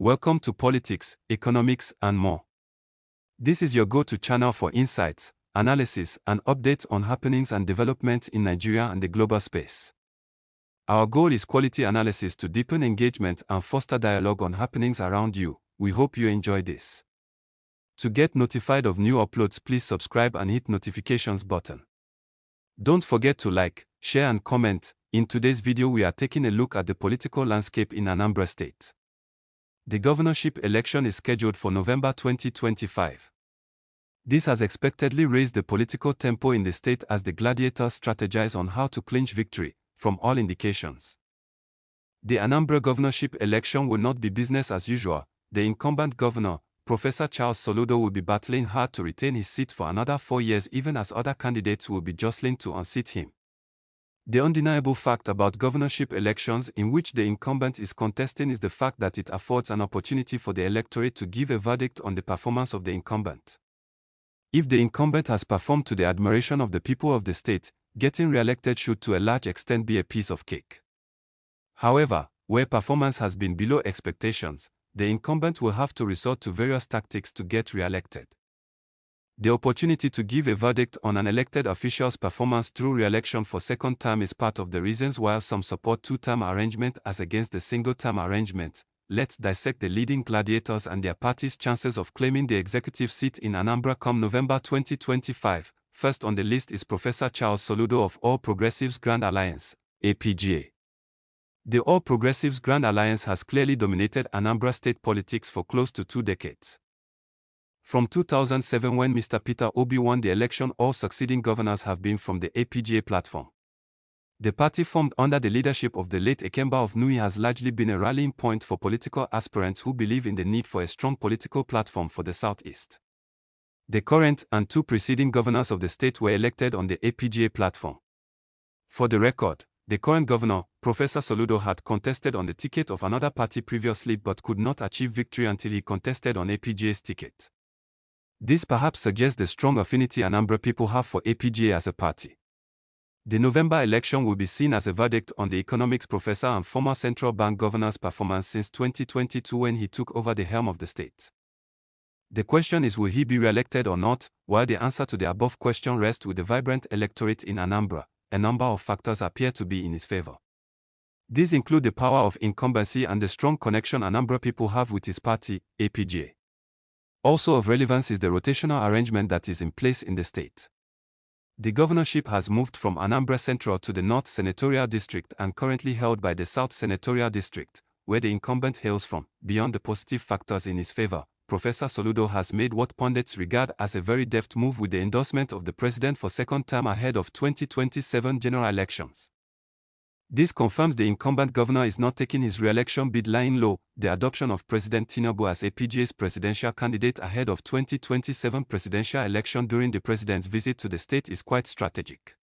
Welcome to Politics, Economics, and more. This is your go-to channel for insights, analysis, and updates on happenings and developments in Nigeria and the global space. Our goal is quality analysis to deepen engagement and foster dialogue on happenings around you. We hope you enjoy this. To get notified of new uploads, please subscribe and hit notifications button. Don't forget to like, share, and comment. In today's video, we are taking a look at the political landscape in Anambra State. The governorship election is scheduled for November 2025. This has expectedly raised the political tempo in the state as the gladiators strategize on how to clinch victory, from all indications. The Anambra governorship election will not be business as usual. The incumbent governor, Professor Charles Soludo, will be battling hard to retain his seat for another 4 years, even as other candidates will be jostling to unseat him. The undeniable fact about governorship elections in which the incumbent is contesting is the fact that it affords an opportunity for the electorate to give a verdict on the performance of the incumbent. If the incumbent has performed to the admiration of the people of the state, getting re-elected should to a large extent be a piece of cake. However, where performance has been below expectations, the incumbent will have to resort to various tactics to get re-elected. The opportunity to give a verdict on an elected official's performance through re-election for second term is part of the reasons why some support two-term arrangement as against the single-term arrangement. Let's dissect the leading gladiators and their parties' chances of claiming the executive seat in Anambra come November 2025. First on the list is Professor Charles Soludo of All Progressives Grand Alliance, APGA. The All Progressives Grand Alliance has clearly dominated Anambra state politics for close to 2 decades. From 2007, when Mr. Peter Obi won the election, all succeeding governors have been from the APGA platform. The party, formed under the leadership of the late Ekemba of Nui, has largely been a rallying point for political aspirants who believe in the need for a strong political platform for the Southeast. The current and 2 preceding governors of the state were elected on the APGA platform. For the record, the current governor, Professor Soludo, had contested on the ticket of another party previously but could not achieve victory until he contested on APGA's ticket. This perhaps suggests the strong affinity Anambra people have for APGA as a party. The November election will be seen as a verdict on the economics professor and former central bank governor's performance since 2022 when he took over the helm of the state. The question is, will he be re-elected or not? While the answer to the above question rests with the vibrant electorate in Anambra, a number of factors appear to be in his favor. These include the power of incumbency and the strong connection Anambra people have with his party, APGA. Also of relevance is the rotational arrangement that is in place in the state. The governorship has moved from Anambra Central to the North Senatorial District and currently held by the South Senatorial District, where the incumbent hails from. Beyond the positive factors in his favor, Professor Soludo has made what pundits regard as a very deft move with the endorsement of the president for second term ahead of 2027 general elections. This confirms the incumbent governor is not taking his re-election bid lying low. The adoption of President Tinubu as APGA's presidential candidate ahead of 2027 presidential election during the president's visit to the state is quite strategic.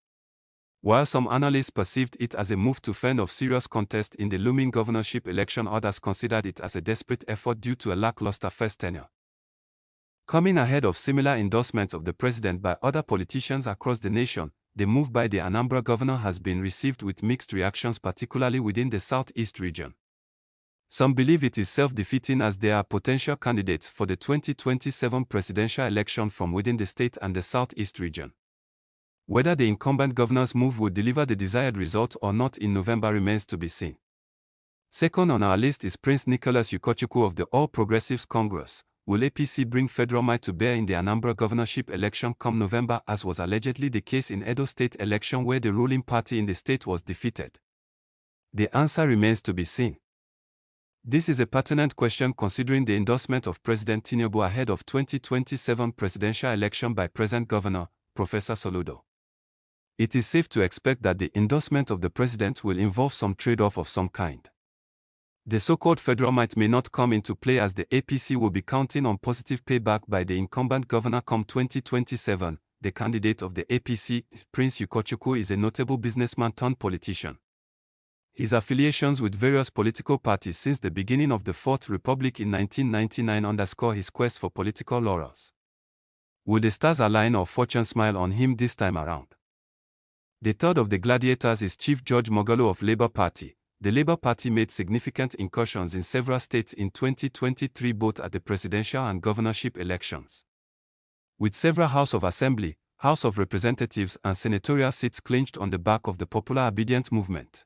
While some analysts perceived it as a move to fend off serious contest in the looming governorship election, others considered it as a desperate effort due to a lackluster first tenure. Coming ahead of similar endorsements of the president by other politicians across the nation, the move by the Anambra governor has been received with mixed reactions, particularly within the Southeast region. Some believe it is self-defeating as there are potential candidates for the 2027 presidential election from within the state and the Southeast region. Whether the incumbent governor's move will deliver the desired result or not in November remains to be seen. Second on our list is Prince Nicholas Ukochukwu of the All Progressives Congress. Will APC bring federal might to bear in the Anambra governorship election come November, as was allegedly the case in Edo State election where the ruling party in the state was defeated? The answer remains to be seen. This is a pertinent question considering the endorsement of President Tinubu ahead of 2027 presidential election by present Governor, Professor Soludo. It is safe to expect that the endorsement of the president will involve some trade-off of some kind. The so-called federal might may not come into play as the APC will be counting on positive payback by the incumbent governor come 2027. The candidate of the APC, Prince Ukochukwu, is a notable businessman turned politician. His affiliations with various political parties since the beginning of the Fourth Republic in 1999 underscore his quest for political laurels. Will the stars align or fortune smile on him this time around? The third of the gladiators is Chief George Mogolo of Labour Party. the Labour Party made significant incursions in several states in 2023, both at the presidential and governorship elections. With several House of Assembly, House of Representatives and senatorial seats clinched on the back of the popular obedient movement.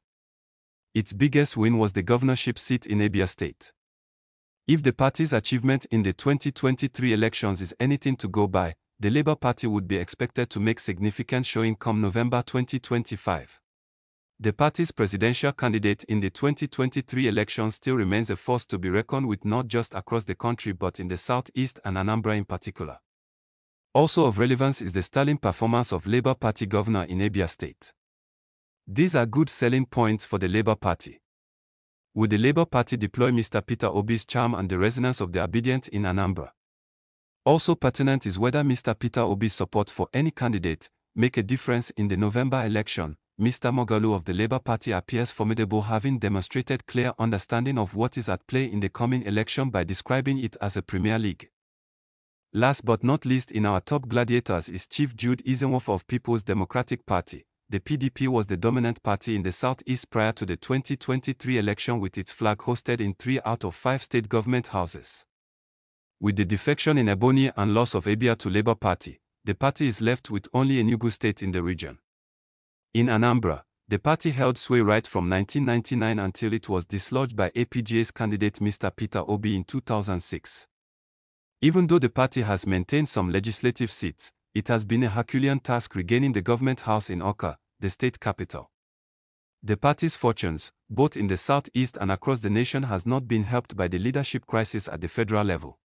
Its biggest win was the governorship seat in Abia State. If the party's achievement in the 2023 elections is anything to go by, the Labour Party would be expected to make significant showing come November 2025. The party's presidential candidate in the 2023 elections still remains a force to be reckoned with, not just across the country but in the southeast and Anambra in particular. Also of relevance is the sterling performance of Labour Party governor in Abia State. These are good selling points for the Labour Party. Would the Labour Party deploy Mr. Peter Obi's charm and the resonance of the obedient in Anambra? Also pertinent is whether Mr. Peter Obi's support for any candidate make a difference in the November election. Mr. Moghalu of the Labour Party appears formidable, having demonstrated clear understanding of what is at play in the coming election by describing it as a Premier League. Last but not least in our top gladiators is Chief Jude Izenwoff of People's Democratic Party. The PDP was the dominant party in the southeast prior to the 2023 election, with its flag hosted in 3 out of 5 state government houses. With the defection in Ebonyi and loss of Abia to Labour Party, the party is left with only Enugu State in the region. In Anambra, the party held sway right from 1999 until it was dislodged by APGA's candidate Mr. Peter Obi in 2006. Even though the party has maintained some legislative seats, it has been a Herculean task regaining the government house in Awka, the state capital. The party's fortunes, both in the southeast and across the nation, has not been helped by the leadership crisis at the federal level.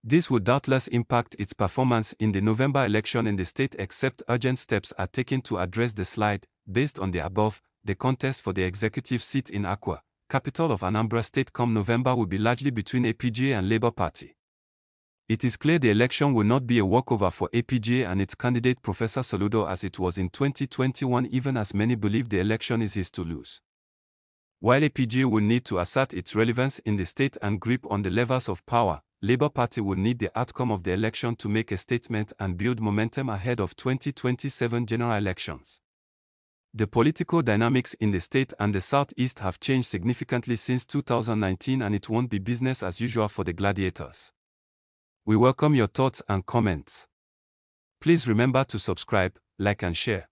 This would doubtless impact its performance in the November election in the state, except urgent steps are taken to address the slide. Based on the above, the contest for the executive seat in Akwa, capital of Anambra State, come November will be largely between APGA and Labour Party. It is clear the election will not be a walkover for APGA and its candidate Professor Soludo as it was in 2021, even as many believe the election is his to lose. While APGA will need to assert its relevance in the state and grip on the levers of power, Labour Party will need the outcome of the election to make a statement and build momentum ahead of 2027 general elections. The political dynamics in the state and the southeast have changed significantly since 2019, and it won't be business as usual for the gladiators. We welcome your thoughts and comments. Please remember to subscribe, like and share.